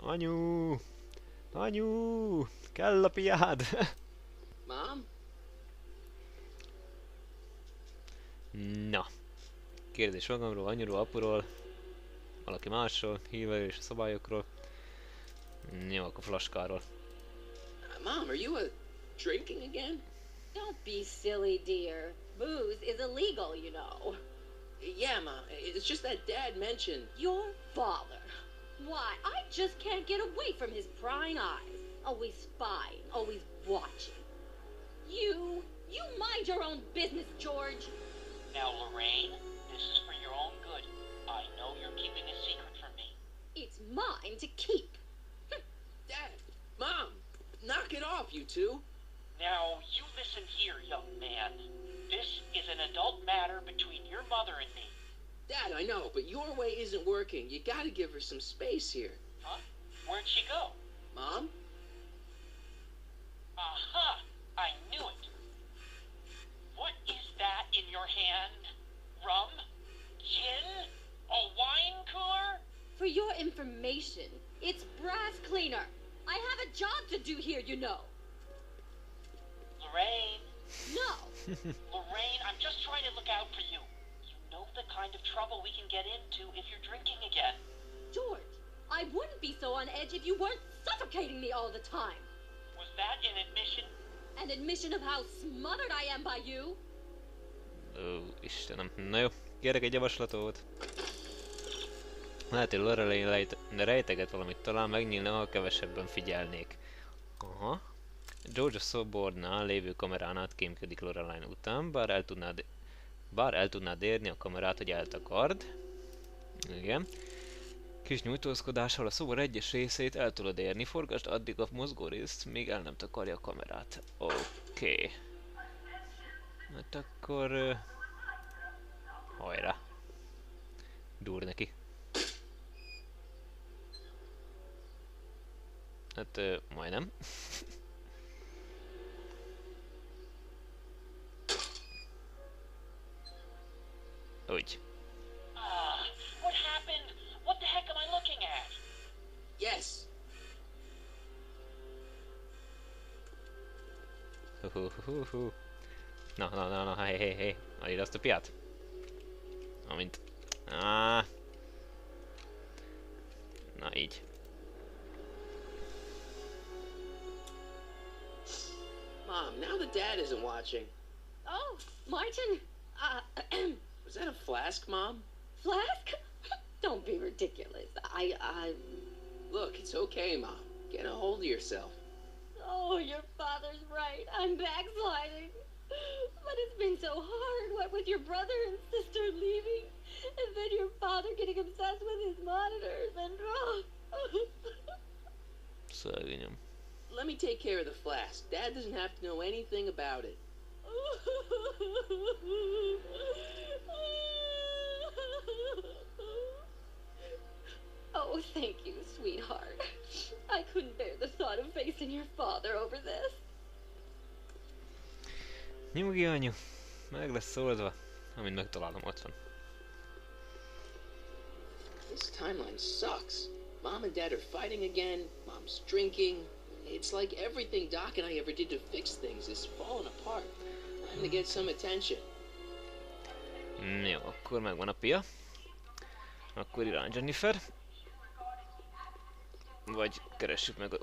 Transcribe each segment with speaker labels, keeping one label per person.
Speaker 1: Anyu! Anyu! Kell a piád!
Speaker 2: Mom?
Speaker 1: Na, kérdés magamról, anyuról, apuról, valaki másról, hírvel és a szabályokról. Jó, akkor flaskáról.
Speaker 2: Mom, are you drinking again?
Speaker 3: Don't be silly, dear. Booze is illegal, you know.
Speaker 2: Yeah, Mom. It's just that Dad mentioned...
Speaker 3: Your father. Why, I just can't get away from his prying eyes. Always spying, always watching. You mind your own business, George.
Speaker 4: Now, Lorraine, this is for your own good. I know you're keeping a secret from me.
Speaker 3: It's mine to keep.
Speaker 2: Dad! Mom! Knock it off, you two!
Speaker 4: Now, you listen here, young man. This is an adult matter between your mother and me.
Speaker 2: Dad, I know, but your way isn't working. You gotta give her some space here.
Speaker 4: Huh? Where'd she go?
Speaker 2: Mom?
Speaker 4: Aha! I knew it. What is that in your hand? Rum? Gin? A wine cooler?
Speaker 3: For your information, it's brass cleaner. I have a job to do here, you know.
Speaker 4: Lorraine.
Speaker 3: No.
Speaker 4: Lorraine, I'm just trying to look out for you. You know the kind of trouble we can get into if you're drinking again.
Speaker 3: George, I wouldn't be so on edge if you weren't suffocating me all the time.
Speaker 4: Was that an admission?
Speaker 3: An admission of how smothered I am by you.
Speaker 1: Ó, Istenem. Na jó, kérek egy javaslatot. Lehet, hogy Lorelei rejteget valamit, talán megnyílna, ha kevesebben figyelnék. Aha. George a szobornál lévő kamerán át kémkedik Lorelei után, bár el tudnád érni a kamerát, hogy eltakard. Igen. Kis nyújtózkodással a szobor egyes részét el tudod érni, forgasd addig a mozgó részt, míg el nem takarja a kamerát. Oké. Hát akkor... hajrá. Dur neki. Hát majdnem. Úgy.
Speaker 4: What happened? What the heck am I looking at?
Speaker 2: Yes!
Speaker 1: Na, hey. Add azt a piát. Amint... Na így.
Speaker 2: Mom, now that Dad isn't watching.
Speaker 3: Oh, Martin.
Speaker 2: Was that a flask, Mom?
Speaker 3: Flask? Don't be ridiculous.
Speaker 2: Look, it's okay, Mom. Get a hold of yourself.
Speaker 3: Oh, your father's right. I'm backsliding. But it's been so hard, what with your brother and sister leaving, and then your father getting obsessed with his monitors, and
Speaker 1: Szörnyűm.
Speaker 2: Let me take care of the flask. Dad doesn't have to know anything about it.
Speaker 3: Oh, thank you, sweetheart. I couldn't bear the thought of facing your father over this.
Speaker 1: Nyugi, anyu. Meg lesz oldva. Amint megtalálom, ott van.
Speaker 2: This timeline sucks. Mom and Dad are fighting again. Mom's drinking. It's like everything Doc and I ever did to fix things is falling apart. Time to get some attention.
Speaker 1: Jó, akkor megvan a pia. Akkor irány Jennifer. Vagy keressük meg a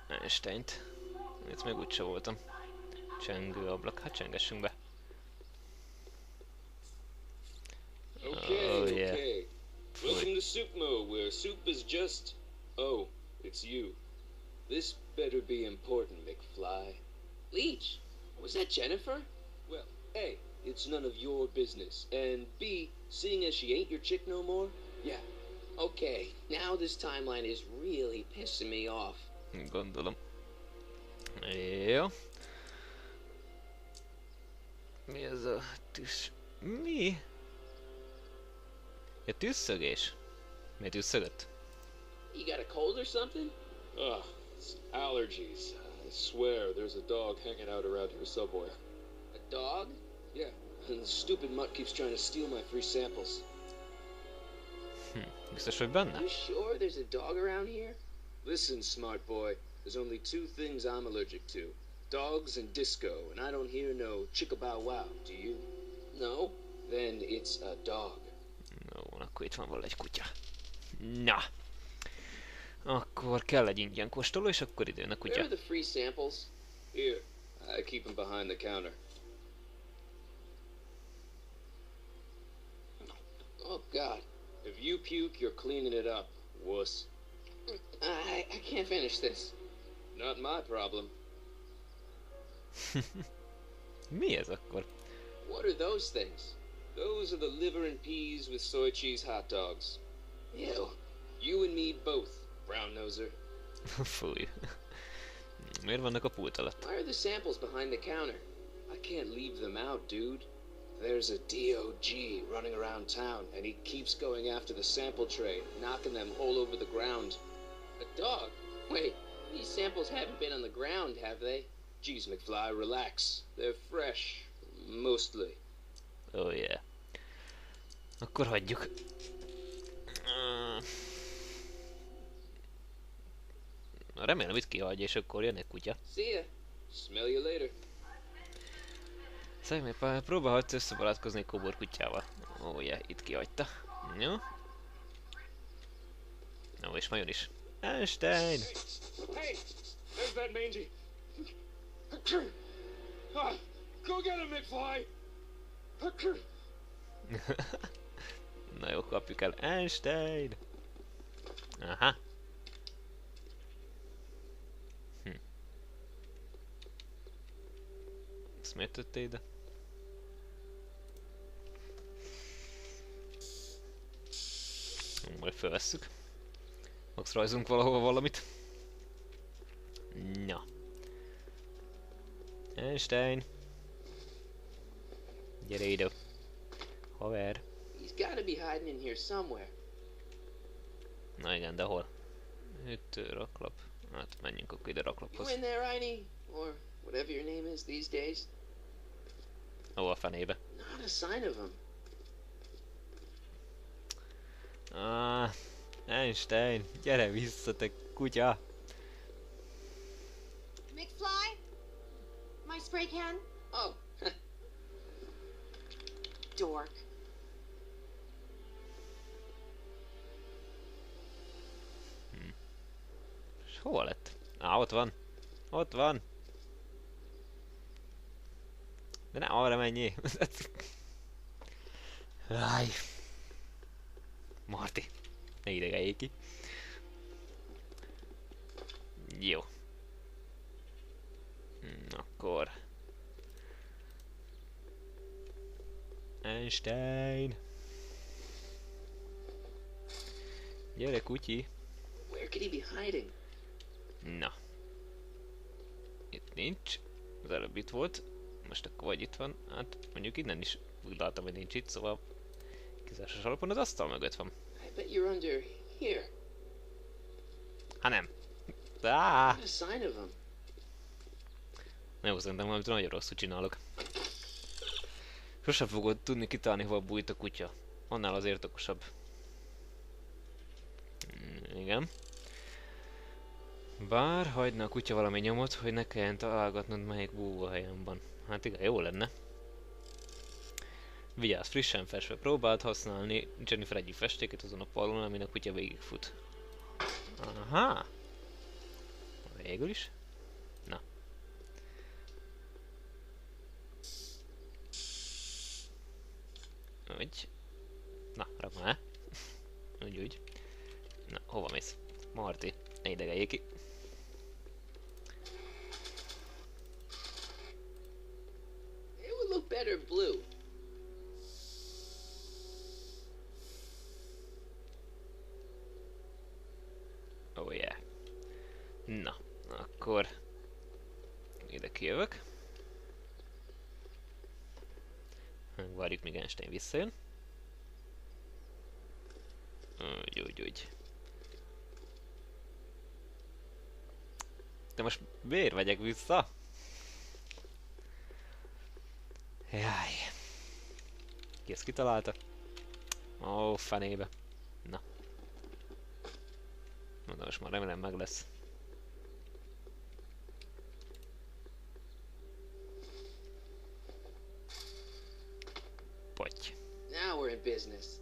Speaker 1: Einsteint. Itt még úgyse voltam. Csengő ablak, hát csengessünk be.
Speaker 5: Okay,
Speaker 1: yeah.
Speaker 5: okay. Welcome to Soupmo, where soup is just... Oh, it's you. This better be important, McFly.
Speaker 2: Leech, was that Jennifer?
Speaker 5: Well, A, it's none of your business, and B, seeing as she ain't your chick no more, yeah.
Speaker 2: Okay, now this timeline is really pissing me off.
Speaker 1: Gondolom. Jó. Mi ez a tűz... Mi? Ja, tűzszögés. Miért tűzszögött?
Speaker 2: You got a cold or something?
Speaker 5: Ugh, it's allergies. I swear there's a dog hanging out around here somewhere.
Speaker 2: A dog?
Speaker 5: Yeah, and the stupid mutt keeps trying to steal my free samples.
Speaker 1: Biztos, hogy benne?
Speaker 2: You sure there's a dog around here?
Speaker 5: Listen, smart boy. There's only two things I'm allergic to. Dogs and disco, and I don't hear no chicka-bow-wow, do you?
Speaker 2: No.
Speaker 5: Then it's a dog.
Speaker 1: No, akkor itt van valahogy egy kutya. Na. Akkor kell egy ingyen kóstoló, és akkor időn a
Speaker 2: Where
Speaker 1: kutya.
Speaker 2: are the free samples?
Speaker 5: Here, I keep them behind the counter.
Speaker 2: Oh, God.
Speaker 5: If you puke, you're cleaning it up, wuss.
Speaker 2: I can't finish this.
Speaker 5: Not my problem.
Speaker 1: Mi ez akkor?
Speaker 2: What are those things?
Speaker 5: Those are the liver and peas with soy cheese hot dogs.
Speaker 2: Ew.
Speaker 5: You and me both, brown noser.
Speaker 1: Fúj. Miért vannak a pult alatt?
Speaker 2: Why are the samples behind the counter?
Speaker 5: I can't leave them out, dude. There's a DOG running around town, and he keeps going after the sample tray, knocking them all over the ground.
Speaker 2: A dog? Wait, these samples haven't been on the ground, have they?
Speaker 5: Jeez, McFly, relax. They're fresh. Mostly.
Speaker 1: Oh yeah. Akkor hagyjuk. Remélem itt kihagyja, és akkor jön egy kutya.
Speaker 2: See ya.
Speaker 5: Smell you later.
Speaker 1: Szegmény próbálhatsz összebarátkozni egy kóbor kutyával. Ó, yeah, itt kihagyta. Jó. Jó, és majd jön is. Einstein!
Speaker 5: Hey! There's that mangy! Go get him, McFly!
Speaker 1: Na jó, kapjuk el Einstein! Aha. Ezt miért tette ide? Majd felvesszük. Max rajzunk valahol valamit. Na. Einstein. Gyere ide. Haver.
Speaker 2: He's gotta be hiding in here somewhere.
Speaker 1: Na igen, de hol? Itt raklap. Hát menjünk akkor ide
Speaker 2: You
Speaker 1: raklaphoz.
Speaker 2: in there, Heine? Or whatever your name is these days?
Speaker 1: Ó, a fenébe.
Speaker 2: Not a sign of him.
Speaker 1: Einstein, gyere vissza, te kutya!
Speaker 3: McFly? My spray can?
Speaker 2: Oh,
Speaker 3: Dork.
Speaker 1: És hol lett? Ott van. Ott van. De ne arra menjél. Áj. Marty. Ne idegeljék ki. Jó. Akkor. Einstein. Gyere, kutyi.
Speaker 2: where could he be hiding?
Speaker 1: Na. Itt nincs. Az előbb itt volt. Most akkor vagy itt van. Hát mondjuk innen is úgy láttam, hogy nincs itt, szóval kizásos alapon az asztal mögött van.
Speaker 2: I bet you're under here.
Speaker 1: Hát nem. Áh!
Speaker 2: Not a sign of him.
Speaker 1: Jó, szerintem valamit nagyon rosszul csinálok. Sosem fogod tudni kitalálni, hol bújt a kutya. Annál azért okosabb. Igen. Bár hagyna a kutya valami nyomot, hogy ne kelljen találgatnod, melyik búvóhelyen van. Hát igen, jó lenne. Vigyázz, frissen festve próbáld használni Jennifer egyik festékét azon a pallon, amin a kutya végigfut. Aha! Végül is. Na. Úgy. Na, rakd már. Úgy. Na, hova mész? Marty, ne idegeljék ki.
Speaker 2: It would look better blue.
Speaker 1: Oh yeah. Na, akkor ide kijövök. Várjuk, míg Einstein visszajön. Úgy. De most miért vegyek vissza? Jaj. Ki ezt kitalálta? Ó, fenébe. Na. Na, most már remélem meg lesz. Potty.
Speaker 2: Now we're in business.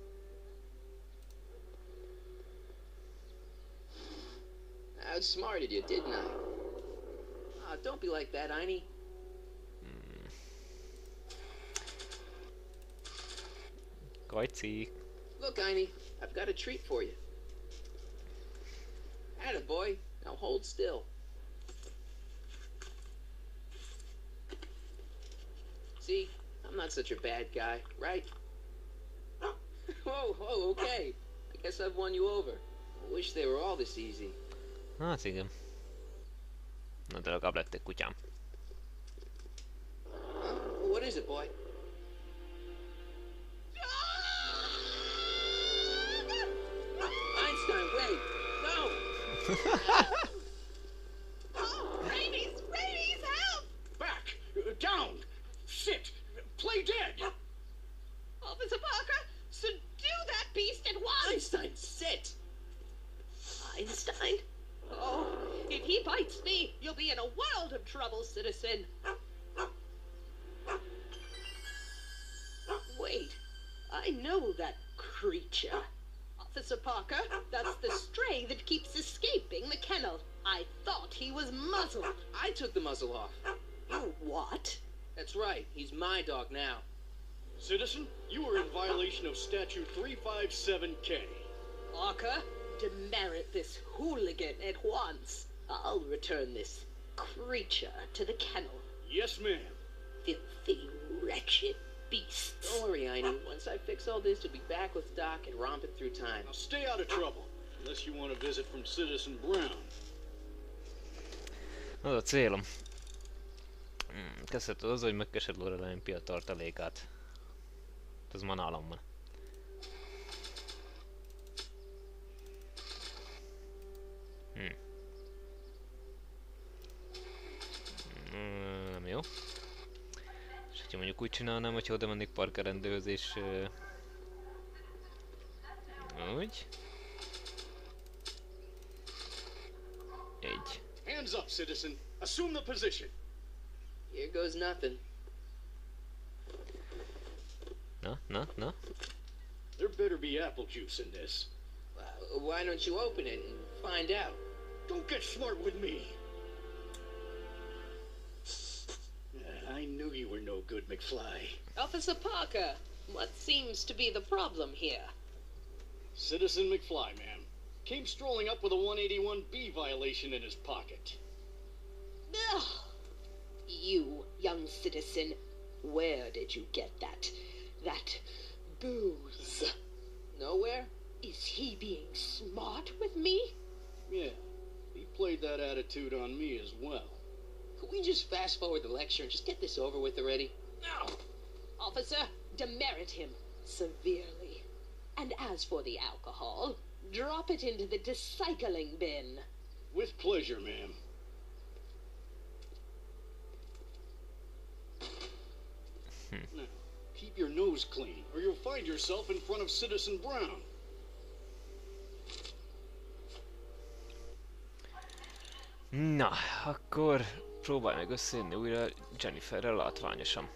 Speaker 2: I outsmarted you, didn't I? Oh, don't be like that, Einie.
Speaker 1: Kajci.
Speaker 2: Look, Einie, I've got a treat for you. Attaboy. Now hold still. See, I'm not such a bad guy, right? Whoa, okay. I guess I've won you over. I wish they were all this easy.
Speaker 1: Hát igen. Na de legalább lett egy kutyám.
Speaker 2: Huh? What is it, boy? Einstein, wait! No!
Speaker 4: Rabies! Rabies, help! Back! Down! Sit! Play dead! Officer Parker, subdue that beast at once!
Speaker 2: Einstein, sit!
Speaker 4: Einstein? Oh, if he bites me, you'll be in a world of trouble, citizen. Wait, I know that creature. Officer Parker, that's the stray that keeps escaping the kennel. I thought he was muzzled.
Speaker 2: I took the muzzle off.
Speaker 4: You what?
Speaker 2: That's right, he's my dog now.
Speaker 6: Citizen, you are in violation of Statute 357K.
Speaker 4: Parker, demerit this hooligan at once. I'll return this creature to the kennel.
Speaker 6: Yes, ma'am.
Speaker 4: Filthy, wretched beasts.
Speaker 2: Don't worry, Einie. Once I fix all this, you'll be back with Doc and romping through time.
Speaker 6: Now stay out of trouble, unless you want a visit from Citizen Brown.
Speaker 1: Az a célom. Kezdhető az, hogy megkesed Lorelei Pia tartalékát. Ez ma nálam van. Nem jó. És hogyha mondjuk úgy csinálnám, hogyha oda mennék Parker rendőrhöz és... úgy. Egy.
Speaker 6: Hands up, citizen. Assume the position.
Speaker 2: Here goes nothing.
Speaker 1: Na.
Speaker 6: There better be apple juice in this.
Speaker 2: Why don't you open it and find out?
Speaker 6: Don't get smart with me. I knew you were no good, McFly.
Speaker 4: Officer Parker, what seems to be the problem here?
Speaker 6: Citizen McFly, ma'am. Came strolling up with a 181B violation in his pocket.
Speaker 4: Ugh. You, young citizen, where did you get that booze?
Speaker 2: Nowhere?
Speaker 4: Is he being smart with me?
Speaker 6: Yeah, he played that attitude on me as well.
Speaker 2: Could we just fast forward the lecture and just get this over with already?
Speaker 4: No! Officer, demerit him severely. And as for the alcohol, drop it into the recycling bin.
Speaker 6: With pleasure, ma'am. Now, keep your nose clean, or you'll find yourself in front of Citizen Brown.
Speaker 1: Na, akkor próbálj meg összejönni újra Jenniferrel látványosan.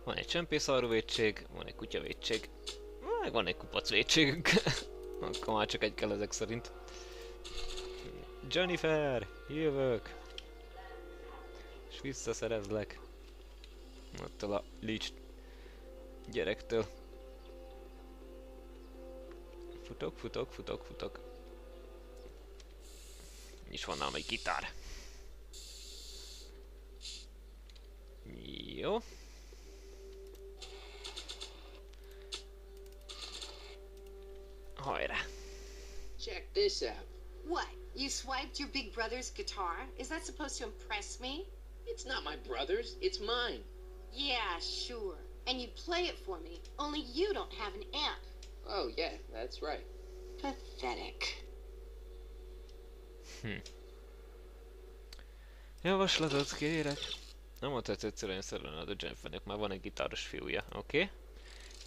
Speaker 1: Van egy csempészarróvétség, van egy kutyavétség, meg van egy kupacvétségünk. Akkor már csak egy kell ezek szerint. Jennifer, jövök! És visszaszerezlek. Attól a Leech gyerektől. Futok. És van nálam egy gitár. Jó. Hajrá.
Speaker 2: Check this out.
Speaker 7: What? You swiped your big brother's guitar? Is that supposed to impress me?
Speaker 2: It's not my brother's, it's mine.
Speaker 7: Yeah, sure. And you'd play it for me, only you don't have an amp.
Speaker 2: Oh, yeah, that's right.
Speaker 7: Pathetic.
Speaker 1: Javaslatot kérek. Nem volt ez egyszerűen szerelned a Jennifernek, már van egy gitáros fiúja, oké?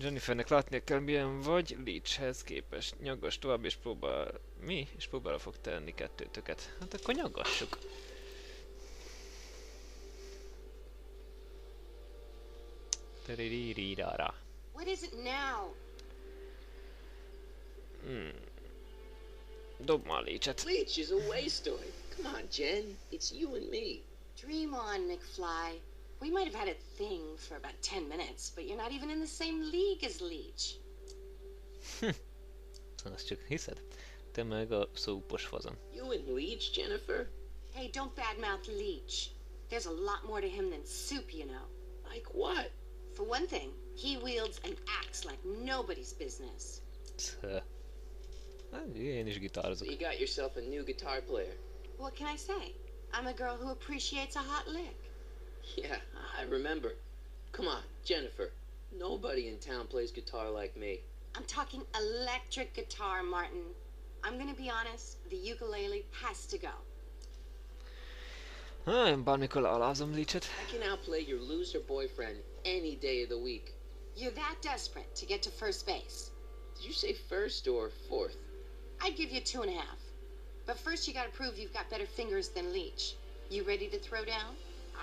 Speaker 1: Jennifernek látnia kell, milyen vagy Leachhez képest. Nyaggass tovább és próbál... Mi? És próbálra fog tenni kettőtöket. Hát akkor nyaggassuk. Teriririrara.
Speaker 7: What is it now?
Speaker 1: Dob már Leachet.
Speaker 5: Leech is a waste toy. Come on, Jen. It's you and me.
Speaker 7: Dream on, McFly. We might have had a thing for about 10 minutes, but you're not even in the same league as Leech.
Speaker 1: Azt csak hiszed? Te meg a szópos fazon.
Speaker 5: You and Leech, Jennifer?
Speaker 7: Hey, don't badmouth Leech. There's a lot more to him than soup, you know.
Speaker 5: Like what?
Speaker 7: For one thing, he wields an axe like nobody's business.
Speaker 1: Én is gitározok.
Speaker 5: You got yourself a new guitar player.
Speaker 7: What can I say? I'm a girl who appreciates a hot lick.
Speaker 5: Yeah, I remember. Come on, Jennifer. Nobody in town plays guitar like me.
Speaker 7: I'm talking electric guitar, Martin. I'm gonna be honest, the ukulele has to go.
Speaker 1: Én bármikor alázom Leachet.
Speaker 5: I can outplay your loser boyfriend any day of the week.
Speaker 7: You're that desperate to get to first base.
Speaker 5: Did you say first or fourth?
Speaker 7: I'd give you 2.5. But first you gotta prove you've got better fingers than Leech. You ready to throw down?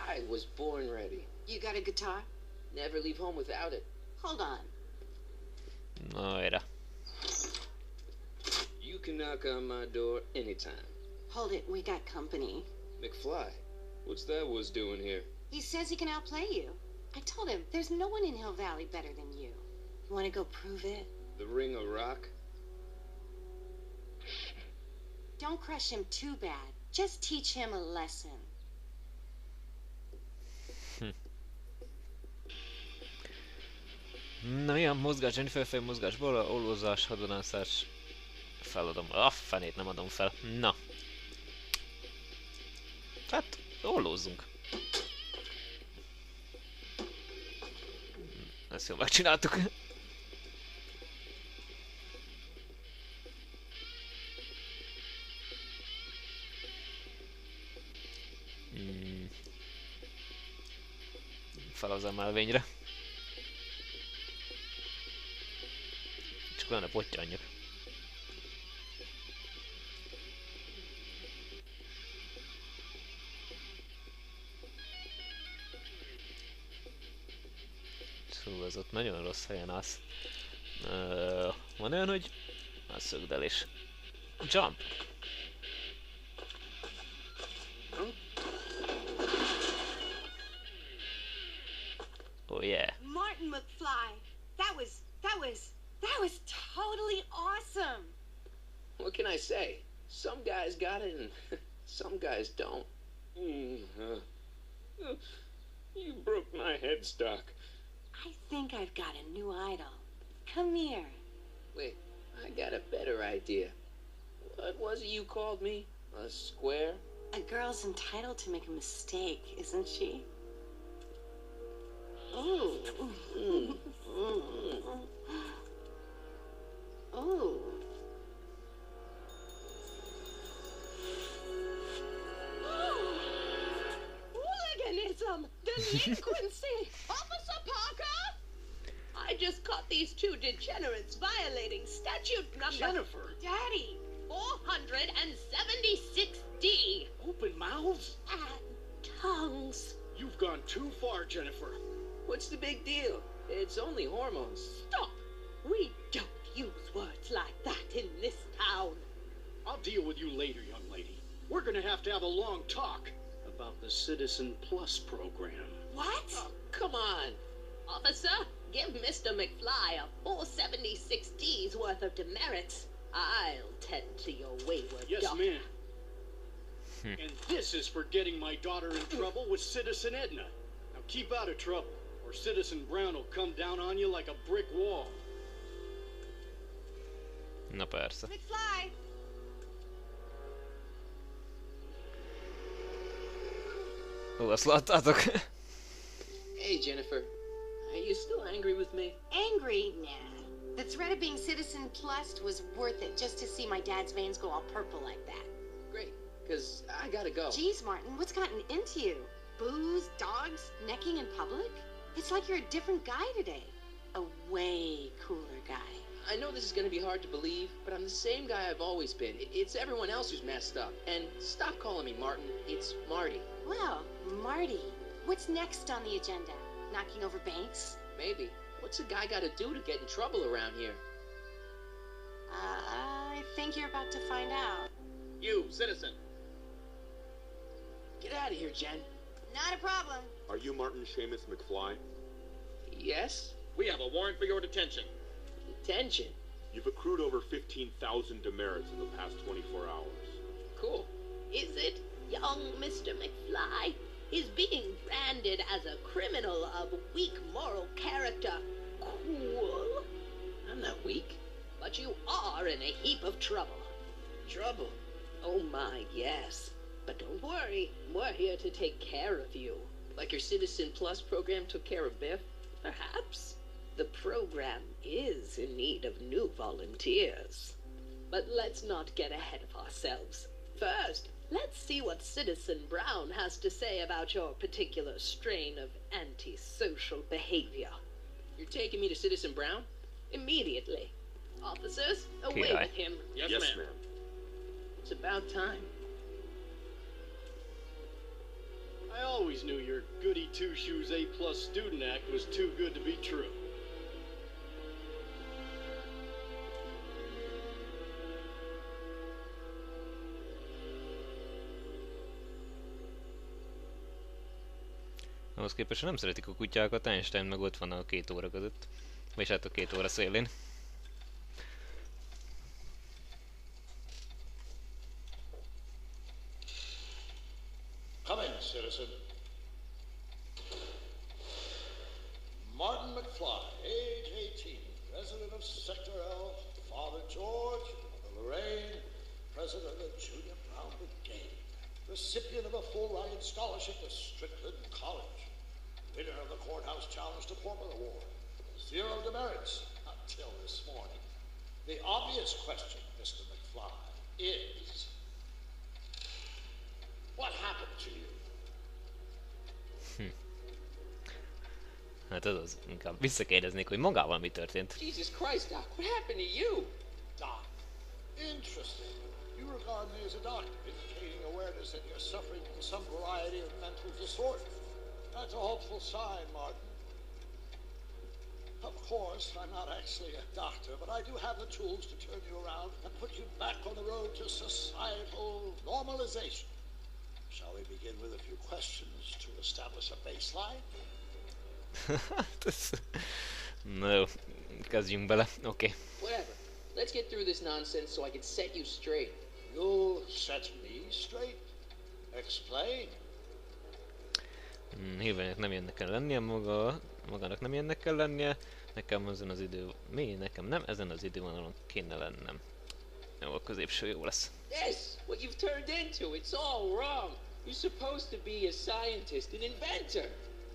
Speaker 5: I was born ready.
Speaker 7: You got a guitar?
Speaker 5: Never leave home without it.
Speaker 7: Hold on.
Speaker 1: Na, erre.
Speaker 5: You can knock on my door anytime.
Speaker 7: Hold it, we got company.
Speaker 5: McFly, what's that was doing here?
Speaker 7: He says he can outplay you. I told him there's no one in Hill Valley better than you. You wanna go prove it?
Speaker 5: The Ring of Rock?
Speaker 7: Don't crush him too bad. Just teach him a lesson.
Speaker 1: Na mi a mozgás, Jennifer fel mozgásból, a ollózás, hadonászás. Feladom. A fenét nem adom fel. Na. Hát, ollózzunk. Ezt jól megcsináltuk. Fel az emelvényre. Csak lenne pottyanjak. Szóval ez ott nagyon rossz helyen állsz. Van olyan, hogy a szögdelés. Jump! Oh yeah.
Speaker 7: Martin McFly, that was totally awesome.
Speaker 5: What can I say? Some guys got it and some guys don't. You broke my headstock.
Speaker 7: I think I've got a new idol. Come here.
Speaker 5: Wait, I got a better idea. What was it you called me? A square?
Speaker 7: A girl's entitled to make a mistake, isn't she? Ooh. Ooh.
Speaker 3: Hooliganism! Delinquency! Officer Parker! I just caught these two degenerates violating statute number...
Speaker 6: Jennifer!
Speaker 7: Daddy!
Speaker 3: 476D!
Speaker 6: Open mouths?
Speaker 3: And tongues.
Speaker 6: You've gone too far, Jennifer.
Speaker 5: What's the big deal? It's only hormones.
Speaker 3: Stop! We don't use words like that in this town.
Speaker 6: I'll deal with you later, young lady. We're gonna have a long talk about the Citizen Plus program.
Speaker 7: What?
Speaker 5: Oh, come on.
Speaker 3: Officer, give Mr. McFly a 476D's worth of demerits. I'll tend to your wayward
Speaker 6: Yes,
Speaker 3: daughter.
Speaker 6: ma'am. And this is for getting my daughter in trouble with Citizen Edna. Now keep out of trouble, or Citizen Brown will come down on you like a brick wall.
Speaker 1: Na persze.
Speaker 7: McFly!
Speaker 1: Ó, azt láttátok?
Speaker 5: Hey, Jennifer. Are you still angry with me?
Speaker 7: Angry? Nah. The threat of being Citizen Plus was worth it just to see my dad's veins go all purple like that.
Speaker 5: Great, because I gotta go.
Speaker 7: Jeez, Martin, what's gotten into you? Booze, dogs, necking in public? It's like you're a different guy today. a way cooler guy.
Speaker 2: I know this is gonna be hard to believe, but I'm the same guy I've always been. It's everyone else who's messed up. And stop calling me Martin. It's Marty.
Speaker 7: Well, Marty, what's next on the agenda? Knocking over banks?
Speaker 2: Maybe. What's a guy gotta do to get in trouble around here?
Speaker 7: I think you're about to find out.
Speaker 6: You, citizen.
Speaker 2: Get out of here, Jen.
Speaker 7: Not a problem.
Speaker 8: Are you Martin Seamus McFly?
Speaker 2: Yes?
Speaker 6: We have a warrant for your detention.
Speaker 2: Detention.
Speaker 8: You've accrued over 15,000 demerits in the past 24 hours.
Speaker 2: Cool.
Speaker 3: Is it? Young Mr. McFly is being branded as a criminal of weak moral character. Cool.
Speaker 2: I'm not weak.
Speaker 3: But you are in a heap of trouble.
Speaker 2: Trouble.
Speaker 3: Oh my, yes. But don't worry, we're here to take care of you.
Speaker 2: Like your Citizen Plus program took care of Biff?
Speaker 3: Perhaps. The program is in need of new volunteers. But let's not get ahead of ourselves. First, let's see what Citizen Brown has to say about your particular strain of antisocial behavior.
Speaker 2: You're taking me to Citizen Brown?
Speaker 3: Immediately. Officers, away
Speaker 1: PI.
Speaker 3: with him.
Speaker 6: Yes, ma'am.
Speaker 2: It's about time.
Speaker 6: I always knew your goody two-shoes A+ student act was too good to be true.
Speaker 1: Ahhoz képest nem szeretik a kutyákat, Einstein meg ott van a 2 óra között. Vagyis hát a 2 óra szélén.
Speaker 9: Come in, citizen. Martin McFly, age 18, resident of Sector L, Father George, Mother Lorraine, president of the Junior Brown Brigade, recipient of a full-ride scholarship to Strickland College, winner of the Courthouse Challenge to Portman Award, 0 demerits until this morning. The obvious question, Mr. McFly, is... what happened to you?
Speaker 1: Hát ez az, inkább visszakérdeznék, hogy magával mi történt.
Speaker 2: Jesus Christ, Doc, what happened to you?
Speaker 9: Doc, interesting. You regard me as a doctor, indicating awareness that you're suffering from some variety of mental disorder. That's a hopeful sign, Martin. Of course, I'm not actually a doctor, but I do have the tools to turn you around and put you back on the road to societal normalization. Shall we begin with a few questions to establish a baseline?
Speaker 1: Na jó, kezdjünk bele, oké.
Speaker 2: Whatever. Let's get through this nonsense so I can set you straight.
Speaker 9: You'll set me straight? Explain.
Speaker 1: Hívőnek nem ilyennek kell lennie, magának nem ilyennek kell lennie. Nekem ezen az idő... Mi? Nekem nem ezen az idővonalon kéne lennem. Jó, a középső jó lesz.
Speaker 2: Yes, what you've turned into, it's all wrong. You're supposed to be a scientist, an inventor.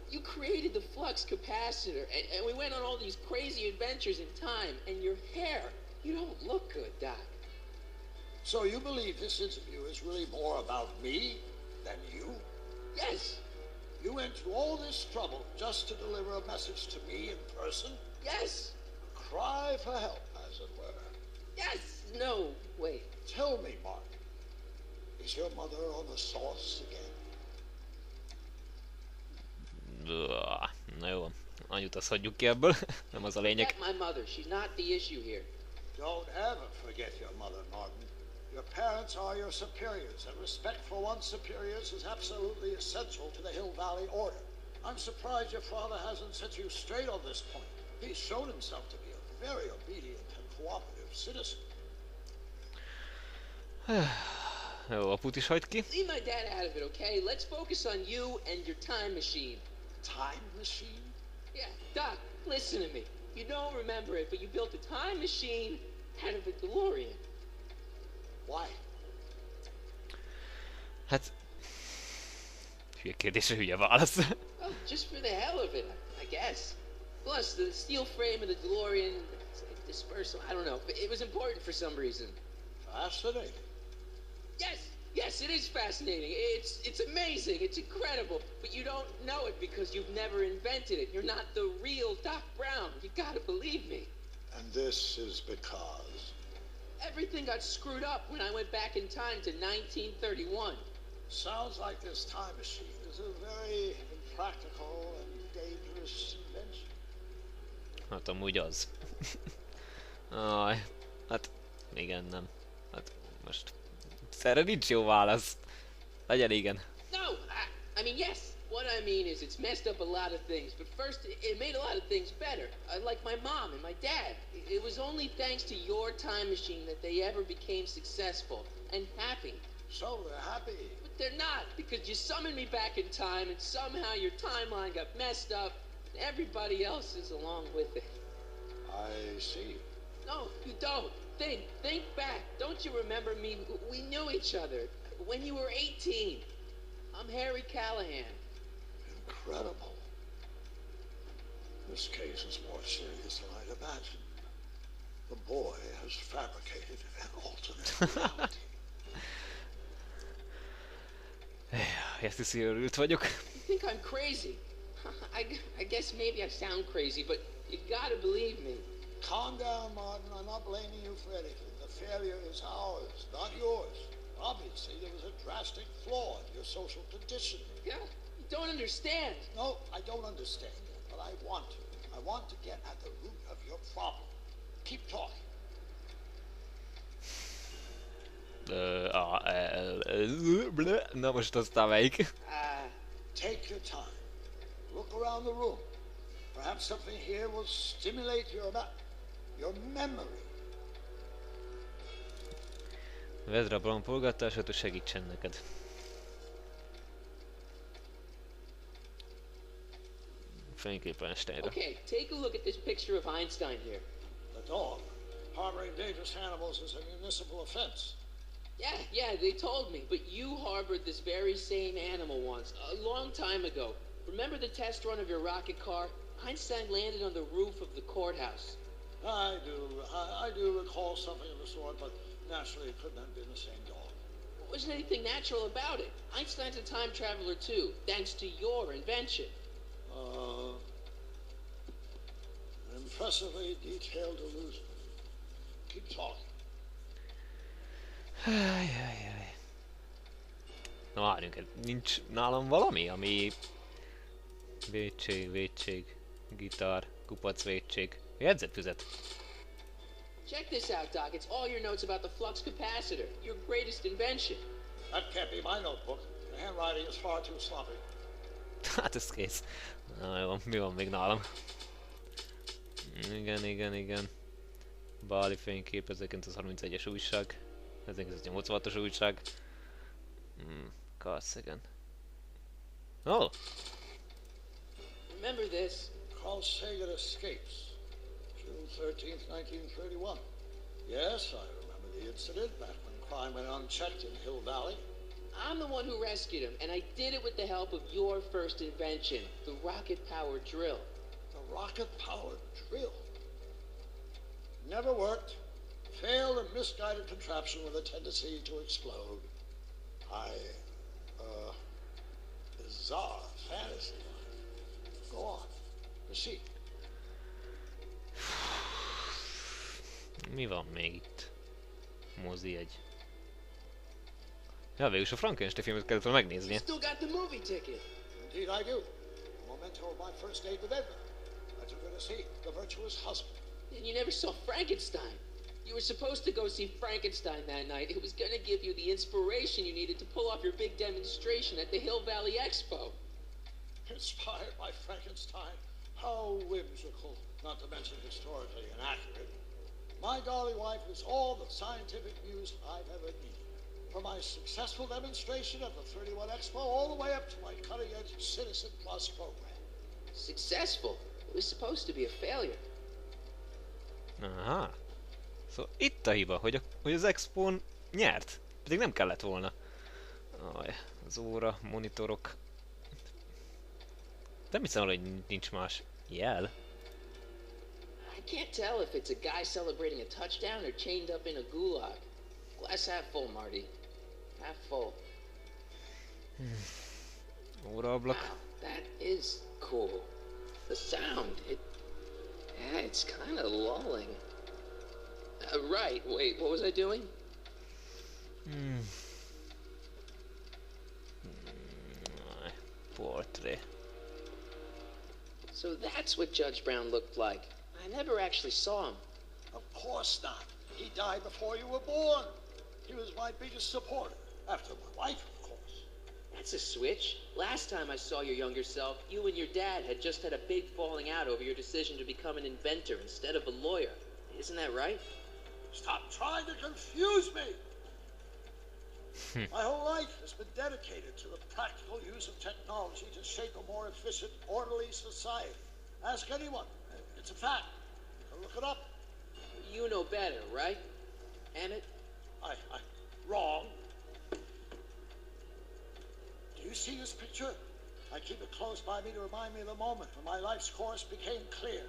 Speaker 2: You created the flux capacitor, and we went on all these crazy adventures in time, and your hair, you don't look good, Doc.
Speaker 9: So you believe this interview is really more about me than you?
Speaker 2: Yes,
Speaker 9: You went to all this trouble just to deliver a message to me in person?
Speaker 2: yes,
Speaker 9: A cry for help, as it were.
Speaker 2: yes, no, wait.
Speaker 9: Tell me, Martin, is your mother on the sauce again?
Speaker 1: Na jó, anyut azt hagyjuk ki ebből, nem az a lényeg.
Speaker 2: Forget my mother, she's not the issue here.
Speaker 9: Don't ever forget your mother, Martin. Your parents are your superiors, and respect for one's superiors is absolutely essential to the Hill Valley Order. I'm surprised your father hasn't set you straight on this point. He's shown himself to be a very obedient and cooperative citizen.
Speaker 1: Jó, aput is hagyd ki.
Speaker 2: Leave my dad out of it, okay? Let's focus on you and your time machine.
Speaker 9: Time machine?
Speaker 2: Yeah, Doc, listen to me. You don't remember it, but you built a time machine out of a DeLorean.
Speaker 9: Why?
Speaker 1: Hát... Hülye kérdésre hülye válasz.
Speaker 2: Well, just for the hell of it, I guess. Plus, the steel frame of the DeLorean, dispersal, I don't know. It was important for some reason.
Speaker 9: Fascinating.
Speaker 2: Yes, Yes, it is fascinating. It's amazing. It's incredible. But you don't know it because you've never invented it. You're not the real Doc Brown. You gotta believe me.
Speaker 9: And this is because...
Speaker 2: Everything got screwed up when I went back in time to 1931.
Speaker 9: Sounds like this time machine is a very impractical and dangerous invention.
Speaker 1: Hát amúgy az. Aj, hát igen, nem. Hát most erre nincs jó válasz. Legyen igen.
Speaker 2: No, I mean, yes. What I mean is it's messed up a lot of things, but first it made a lot of things better. Like my mom and my dad. It was only thanks to your time machine that they ever became successful and happy.
Speaker 9: So they're happy.
Speaker 2: But they're not, because you summoned me back in time and somehow your timeline got messed up and everybody else is along with it.
Speaker 9: I see.
Speaker 2: No, you don't. Think back. Don't you remember me? We knew each other when you were 18. I'm Harry Callahan.
Speaker 9: Incredible. This case is more serious than I'd imagined. The boy has fabricated an alternate reality.
Speaker 1: Ezt hiszi, örült vagyok.
Speaker 2: You think I'm crazy? I guess maybe I sound crazy, but you gotta believe me.
Speaker 9: Calm down, Martin. I'm not blaming you for anything. The failure is ours, not yours. Obviously, there was a drastic flaw in your social conditioning.
Speaker 2: Yeah, you don't understand.
Speaker 9: No, I don't understand it, but I want to. I want to get at the root of your problem. Keep talking.
Speaker 1: Na most aztán melyik?
Speaker 9: Take your time. Look around the room. Perhaps something here will stimulate your memory.
Speaker 1: Vedd rá a blampolgatását, hogy segítsen neked. Fényképpen Einsteinra.
Speaker 2: Okay, take a look at this picture of Einstein here.
Speaker 9: The dog. Harboring dangerous animals is a municipal offense.
Speaker 2: Yeah, they told me. But you harbored this very same animal once, a long time ago. Remember the test run of your rocket car? Einstein landed on the roof of the courthouse.
Speaker 9: I do recall something of the sort, but naturally it couldn't have been the same dog.
Speaker 2: There wasn't anything natural about it. Einstein's a time traveler too, thanks to your invention.
Speaker 9: An impressively detailed illusion. Keep talking.
Speaker 1: Ajajaj. Na várjunk, nincs nálam valami, ami... Vétség, gitár, kupac vétség. Jegyzetfüzet.
Speaker 2: Check this out, Doc. It's all your notes about the flux capacitor, your greatest invention.
Speaker 9: That can't be my notebook. The handwriting is far too sloppy.
Speaker 1: Hát ez kész. Na jó, mi van még nálam? Igen. Báli fénykép, 1931-es újság. 1986-os újság. Carl Oh!
Speaker 2: Remember this?
Speaker 9: Carl Sagan escapes. June 13th, 1931. Yes, I remember the incident back when crime went unchecked in Hill Valley.
Speaker 2: I'm the one who rescued him, and I did it with the help of your first invention, the rocket-powered drill.
Speaker 9: The rocket-powered drill? Never worked. Failed and misguided contraption with a tendency to explode. Bizarre fantasy. Go on. Proceed.
Speaker 1: Mi van még itt? Mozi egy. Ja, végülis a Frankenstein filmet kellett volna megnéznie.
Speaker 2: Still got the movie ticket.
Speaker 9: Indeed I do. A memento of my first date with Edna. I took her to see The Virtuous Husband.
Speaker 2: And you never saw Frankenstein. You were supposed to go see Frankenstein that night. It was gonna give you the inspiration you needed to pull off your big demonstration at the Hill Valley Expo.
Speaker 9: Inspired by Frankenstein? How whimsical, not to mention historically inaccurate. My darling wife is all the scientific news I've ever needed. From my successful demonstration at the 31 Expo all the way up to my cutting-edge Citizen Plus program.
Speaker 2: Successful? It was supposed to be a failure.
Speaker 1: Aha. Szóval itt a hiba, hogy az Expón nyert. Pedig nem kellett volna. Aj, az óra, monitorok. Nem hiszem, hogy nincs más jel.
Speaker 2: I can't tell if it's a guy celebrating a touchdown or chained up in a gulag. Glass half full, Marty. half full.
Speaker 1: Óraablak.
Speaker 2: Wow, that is cool. The sound, it's kind of lulling. Right, wait, what was I doing?
Speaker 1: Portrait.
Speaker 2: So that's what Judge Brown looked like. I never actually saw him.
Speaker 9: Of course not. He died before you were born. He was my biggest supporter, after my wife, of course.
Speaker 2: That's a switch. Last time I saw your younger self, you and your dad had just had a big falling out over your decision to become an inventor instead of a lawyer. Isn't that right?
Speaker 9: Stop trying to confuse me! My whole life has been dedicated to the practical use of technology to shape a more efficient, orderly society. Ask anyone. It's a fact. You can look it up.
Speaker 2: You know better, right? Emmett?
Speaker 9: Wrong. Do you see this picture? I keep it close by me to remind me of the moment when my life's course became clear.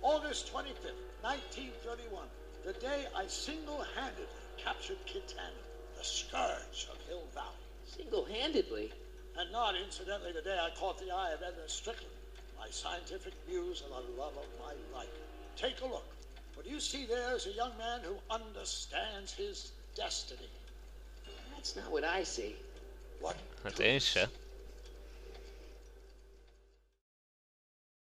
Speaker 9: August 25th, 1931. The day I single-handedly captured Kitana, the scourge of Hill Valley.
Speaker 2: Single-handedly?
Speaker 9: And not incidentally the day I caught the eye of Edna Strickland, my scientific muse and the love of my life. Take a look. What you see there is a young man who understands his destiny.
Speaker 2: That's not what I see.
Speaker 9: What?
Speaker 1: Hát én se.